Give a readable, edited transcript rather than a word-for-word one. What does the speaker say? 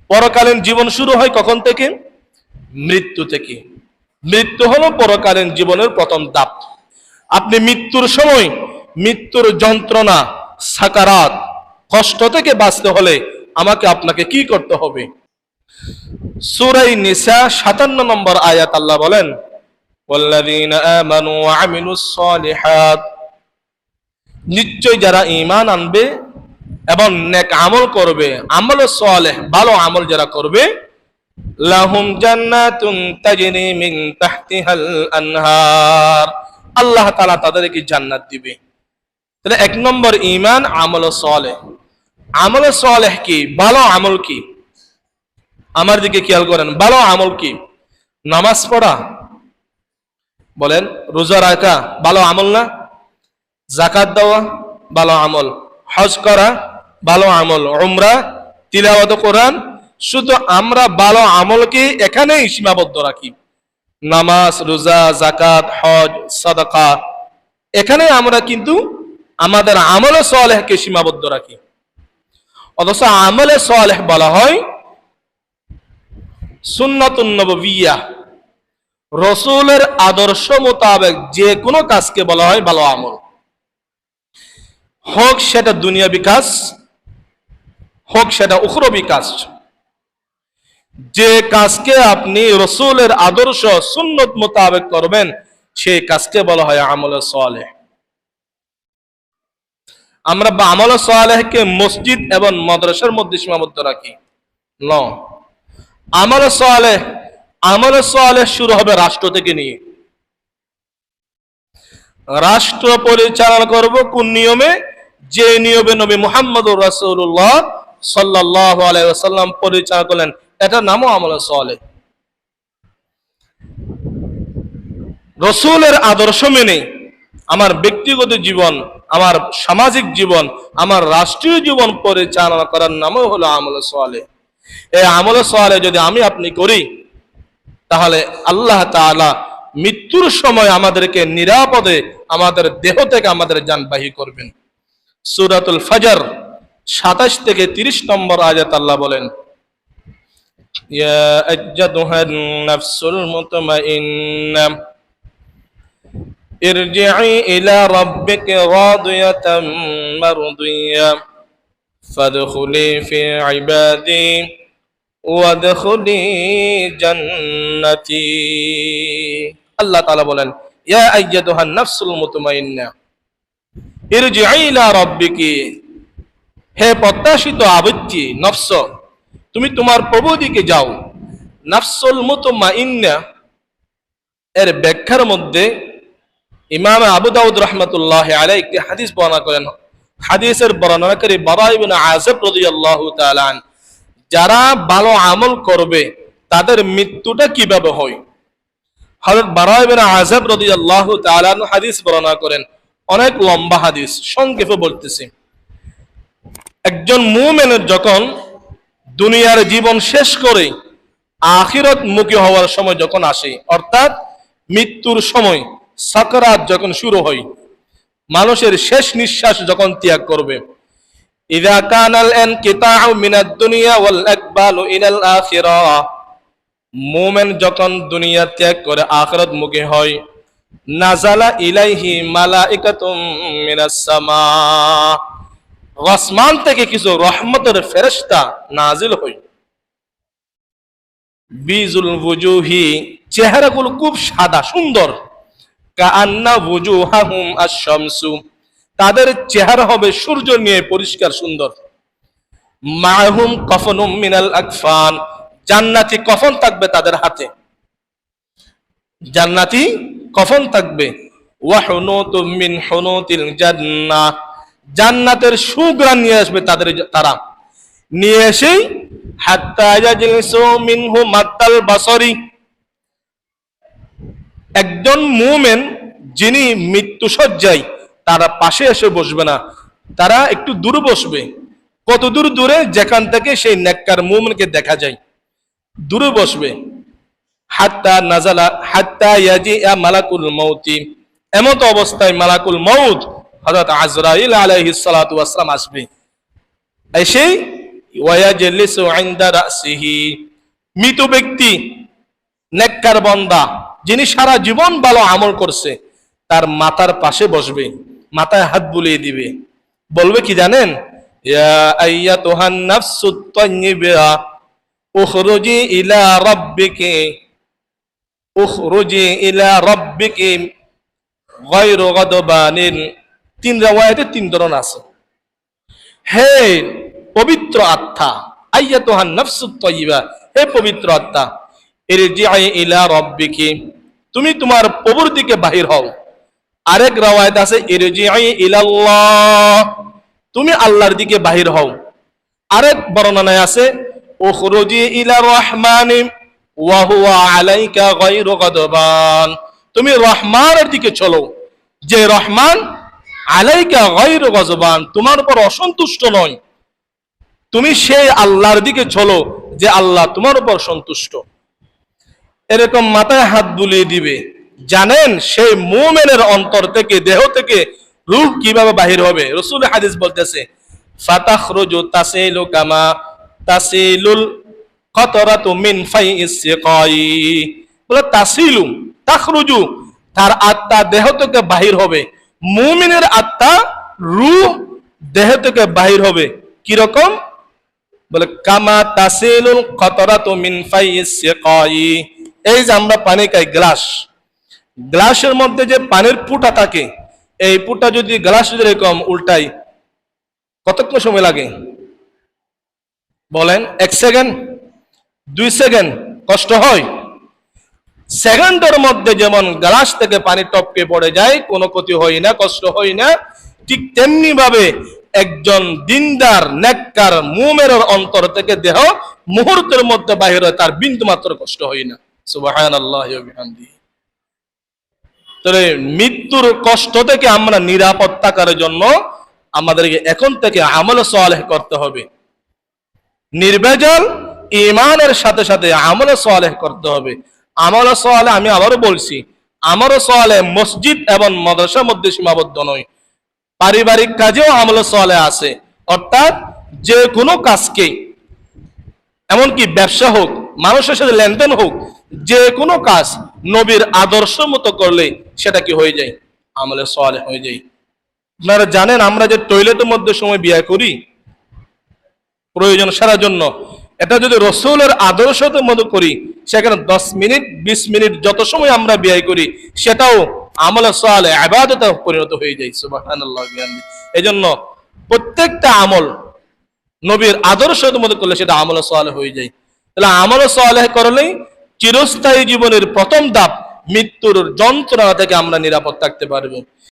পরকালীন জীবন শুরু হয় কখন থেকে? মৃত্যু থেকে। মৃত্যু হলো পরকালীন জীবনের প্রথম ধাপ। আপনি মৃত্যুর সময় মৃত্যুর যন্ত্রণা, সাকারাত, কষ্ট থেকে বাঁচতে হলে আমাকে আপনাকে কি করতে হবে? সূরা নিসা 57 নম্বর আয়াত আল্লাহ বলেন, ওয়াল্লাযীনা আমানু ওয়া আমিলুস সালিহাত, নিশ্চয় যারা ঈমান আনবে এবং নেক আমল করবে, আমল সালেহ, ভালো আমল যারা করবে, লাহুম জান্নাতুন তাজরি মিন তাহতিহাল আনহার, আল্লাহ তাআলা তাদেরকে জান্নাত দিবে। তাহলে এক নম্বর ঈমান, আমল সালেহ। আমল সালেহ কি? ভালো আমল কি? আমার দিকে খেয়াল করেন, ভালো আমল কি? নামাজ পড়া, বলেন। রোজা রাখা ভালো আমল না? যাকাত দেওয়া ভালো আমল, হজ করা ভালো আমল, উমরা, তিলাওয়াত কোরআন। শুধু আমরা ভালো আমলকে এখানেই সীমাবদ্ধ রাখি। নামাজ, রোজা, যাকাত, হজ, সাদাকা, এখানে আমরা কিন্তু আমাদের আমলে সালেহকে সীমাবদ্ধ রাখি। অথচ আমলে সালেহ বলা হয় সুন্নাতুন নববিয়্যা, রাসূলের আদর্শ মোতাবেক যে কোনো কাজকে বলা হয় ভালো আমল। হোক সেটা দুনিয়াবি কাজ, হোক সেটা উখরবি কাজ। যে কাজকে আপনি রাসূলের আদর্শ সুন্নত মোতাবেক করবেন, সেই কাজকে বলা হয় আমলে সালেহ। আমরা আমলে সালেহকে মসজিদ এবং মাদ্রাসার মধ্যে সীমাবদ্ধ রাখি ন। আমলে সালেহ শুরু হবে রাষ্ট্র থেকে নিয়ে। রাষ্ট্র পরিচালনা করব কোন নিয়মে? যে নিয়মে নবী মুহাম্মদুর রাসূলুল্লাহ সাল্লাল্লাহু আলাইহি ওয়াসাল্লাম পরিচালনা করলেন, এটার নামও আমলে সালেহ। রাসূলের আদর্শ মেনে আমার ব্যক্তিগত জীবন, আমার সামাজিক জীবন, আমার রাষ্ট্রীয় জীবন পরিচালনা করার নামও হলো আমলে সালেহ। এই আমলে সালেহ যদি আমি আপনি করি, তাহলে আল্লাহ তাআলা মৃত্যুর সময় আমাদেরকে নিরাপদে আমাদের দেহ থেকে আমাদের জান বাহির করবেন। সূরাতুল ফজর 27 থেকে 30 নম্বর আয়াত আল্লাহ বলেন, ইয়া আইয়্যাতুহান নাফসুল মুতমাইন্না ইরজিই ইলা রাব্বিকা রাদিয়াতাম মারদিয়া ফাদখুলি ফি ইবাদি ওয়াদখুলি জান্নাতি। আল্লাহ তাআলা বলেন, ইয়া আইয়্যাতুহান নাফসুল মুতমাইন্না ইরজিই ইলা রাব্বিকি, হে প্রত্যাশিত আবৃত্তি নফস, তুমি তোমার প্রভুর দিকে যাও। নাফসুল মুতমাইন্না এর ব্যাখ্যার মধ্যে ইমাম আবু দাউদ রাহমাতুল্লাহি আলাইহি একটি হাদিস বর্ণনা করেন। হাদিসের বর্ণনাকারী বারা ইবনে আযিব রাদিয়াল্লাহু তাআলা আন, যারা ভালো আমল করবে তাদের মৃত্যুটা কিভাবে হয়? হযরত বারা ইবনে আযিব রাদিয়াল্লাহু তাআলা আন হাদিস বর্ণনা করেন। অনেক লম্বা হাদিস, সংক্ষেপে বলতেছি। একজন মুমিনের যখন দুনিয়ার জীবন শেষ করে আখিরাত মুখী হওয়ার সময় যখন আসে, অর্থাৎ মৃত্যুর সময়, সাকরাত যখন শুরু হয়, মানুষের শেষ নিঃশ্বাস যখন ত্যাগ করবে, ইযা কানাল ইনকিতাউ মিনাদ দুনিয়া ওয়াল ইকবালু ইলাল আখিরাহ, মুমিন যখন দুনিয়া ত্যাগ করে আখিরাত মুখী হয়, নাজালা ইলাইহি মালাইকাতুম মিনাস সামা, আসমান থেকে কিছু রহমতের ফেরেশতা নাজিল হয়। বিজুল ওয়ুজুহি, চেহারাগুলো খুব সাদা সুন্দর। কাআন্না ওয়ুজুহাহুম আশ-শামসু, তাদের চেহারা হবে সূর্য নিয়ে পরিষ্কার সুন্দর। মাহুম কাফনুম মিনাল আকফান, জান্নাতি কফন থাকবে তাদের হাতে, জান্নাতি কফন থাকবে। ওয়া হুনুতুম মিন হুনুতিল জান্নাহ, জান্নাতের সুঘ্রাণ নিয়ে আসবে তারা নিয়ে এসে, হাত্তা ইয়াজলিসু মিনহু মাত্তাল বাসরি, একজন মুমিন যিনি মৃত্যু সজ্জায়, তারা পাশে এসে বসবে না, তারা একটু দূরে বসবে। কত দূর দূরে? যেখান থেকে সেই নেককার মুমিনকে দেখা যায়, দূরে বসবে। হাত্তা নাজালা হাত্তা ইয়াজিআ মালাকুল মাউতি, এমত অবস্থায় মালাকুল মাউত হযরত আজরাইল আলাইহিস সালাতু ওয়াস সালাম আসবে, এসে ওয়ায়াজলিসু ইনদা রাসিহি, মৃত ব্যক্তি নেককার বান্দা যিনি সারা জীবন ভালো আমল করছে তার মাথার পাশে বসবে, মাথায় হাত বুলিয়ে দিবে, বলবে কি জানেন? ইয়া আইয়াতুহান নাফসুত তাইয়্যিবা উখরুজি ইলা রাব্বিকি, উখরুজি ইলা রাব্বিকি গায়রু গাদবানিন। তিন রাওয়ায়াতে তিন ধরন আছে। হে পবিত্র আত্মা, আইয়াতুহান নাফসুত তাইয়্যিবা, হে পবিত্র আত্মা, ইরজিই ইলা রাব্বিকি, তুমি তোমার প্রভুর দিকে বাহির হও। আরেক রাওয়ায়াত আছে ইরজিই ইলাল্লাহ, তুমি আল্লাহর দিকে বাহির হও। আরেক বর্ণনায় আছে উখরুজি ইলা রহমানি ওয়া হুয়া আলাইকা গায়রু গাদবান, তুমি রহমানের দিকে চলো, যে রহমান আলাইকা গায়রু গাদবান, তোমার উপর অসন্তুষ্ট নয়। তুমি সেই আল্লাহর দিকে চলো যে আল্লাহ তোমার উপর সন্তুষ্ট। এরকম মাথায় হাত বুলিয়ে দিবে। জানেন সেই মুমিনের অন্তর থেকে, দেহ থেকে রূহ কিভাবে বাহির হবে? রাসূল হাদিস বলতেছে ফাতাখরুজু তাসিলু কামা তাসিলুল কতরাতু মিন ফাইইস সিকাই, বলে তাসিলু তাখরুজু, তার আত্মা দেহ থেকে বাহির হবে। মুমিনের আত্মা রূহ দেহ থেকে বাহির হবে কি রকম? বলে কামা তাসিলুল কতরাতু মিন ফাইইস সিকাই, এই যে আমরা পানি খাই, গ্লাসের মধ্যে যে পানির ফুটা থাকে, এই ফুটা যদি গ্লাস এরকম উল্টাই কতক্ষণ সময় লাগে বলেন? 1 সেকেন্ড, 2 সেকেন্ড? কষ্ট হয়? সেকেন্ডের মধ্যে যেমন গ্লাস থেকে পানি টপকে পড়ে যায়, কোনো ক্ষতি হয় না, কষ্ট হয় না, ঠিক তেমনি ভাবে একজন দিনদার নেককার মুমিনের অন্তর থেকে দেহ মুহূর্তের মধ্যে বাহির হয়, তার বিন্দু মাত্র কষ্ট হয় না। সুবহানাল্লাহি ওয়া বিহামদিহি। তাহলে মৃত্যুর কষ্ট থেকে আমরা নিরাপদ থাকার জন্য আমাদেরকে এখন থেকে আমল সালেহ করতে হবে। নির্ভেজাল ঈমানের সাথে সাথে আমল সালেহ করতে হবে। আমল সালেহ, আমি আবারও বলছি, আমল সালেহ মসজিদ এবং মাদ্রাসার মধ্যে সীমাবদ্ধ নয়, পারিবারিক কাজেও আমল সালেহ আছে। অর্থাৎ যে কোনো কাজকে, এমনকি ব্যবসা হোক, মানুষের সাথে লেনদেন হোক, যে কোনো কাজ নবীর আদর্শ মতো করলে সেটা কি হয়ে যায়? আমলে সালেহ হয়ে যায়। আপনারা জানেন আমরা যে টয়লেটের মধ্যে সময় ব্যয় করি প্রয়োজন সারার জন্য, এটা যদি রাসূলের আদর্শের মতো করি, সেখানে 10 মিনিট 20 মিনিট যত সময় আমরা ব্যয় করি সেটাও আমলে সালেহ ইবাদতে পরিণত হয়ে যায়। সুবহানাল্লাহ। এজন্য প্রত্যেকটা আমল নবীর আদর্শের মতো করলে সেটা আমল সালেহ হয়ে যায়। তাহলে আমল সালেহ করলেই চিরস্থায়ী জীবনের প্রথম ধাপ, মৃত্যুর যন্ত্রণা থেকে আমরা নিরাপদ থাকতে পারবো।